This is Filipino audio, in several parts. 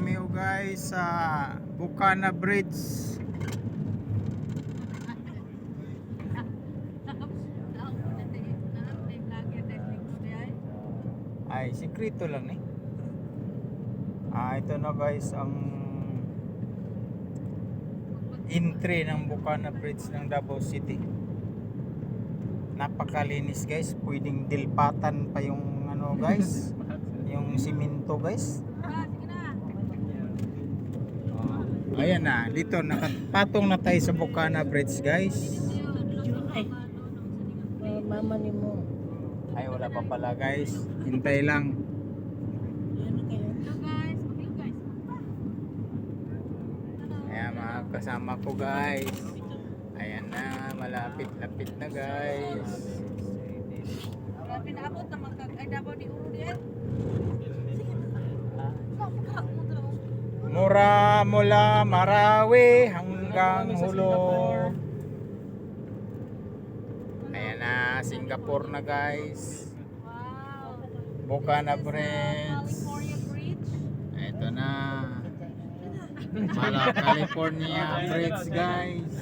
kami guys sa Bukana Bridge. Ay, sikrito lang eh. Ito na guys ang entry ng Bukana Bridge ng Davao City. Napakalinis guys, pwedeng dilpatan pa yung ano guys, yung simento guys. Ayan na, dito nakapatong na tayo sa Bukana Bridge guys. Mama ni mo. Ay wala pa pala guys, hintay lang. Ayan mga kasama ko guys. Ayan na, malapit-lapit na guys. Pinaabot na ay Davao di Uro di Mula Marawi hanggang Hulo. Ayan na, Singapore na guys. Bukana Bridge. Ito na. California Bridge guys.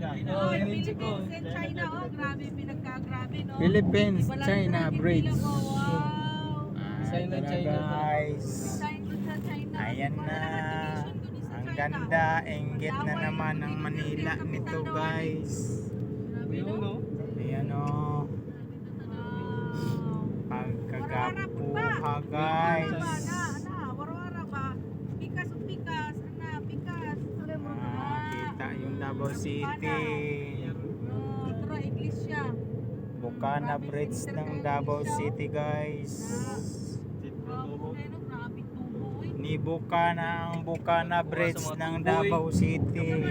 Philippines and China, oh, grabe pinagkagrabe, no? Philippines, China Bridge. Wow. Ito na guys. Ayan na. Ang ganda, enggit na naman ang Manila nito guys. Ayan o. Pagkagapuha guys. Warwara ba? Pikas. Kita yung Davao City. Ito iglesia. Bukana Bridge ng Davao City guys. Ni Bukana ang Bukana Bridge ng Davao City.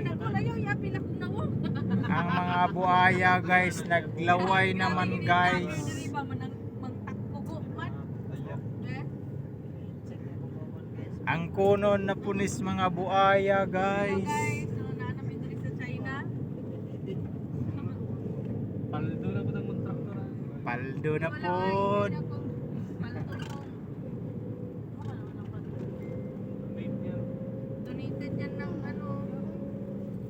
Ang mga buhaya guys naglaway naman guys. Ang kunon na punis mga buhaya guys. Paldo na po.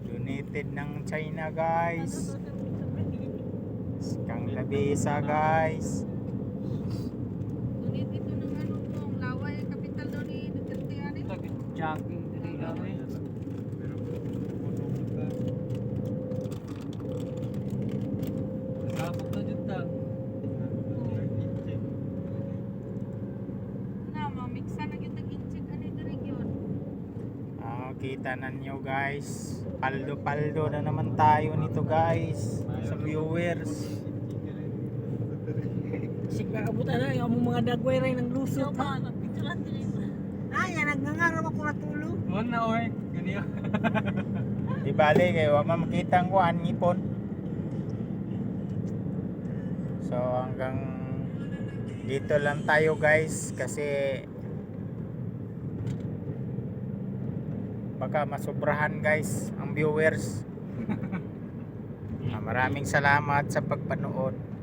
Donated ng China guys. Kang labisa guys. Donate ito ng ano po, Laway, capital daw ni Duterte yan eh. Jogging diri kami. Kapok na jud ta. Na, mamiksa na gyud tag-inchik ani diri gyud. Kita na nyo guys. Paldo na naman tayo nito guys. Sa viewers. Sigla abutan na yung mga dagway ray ng lusot. Ay, nagngangarap ako na tulo. Mon na oy, ganiya. Di bali kayo makita ang kuan ngipon. So hanggang dito lang tayo guys kasi baka masobrahan guys ang viewers. Maraming salamat sa pagpanood.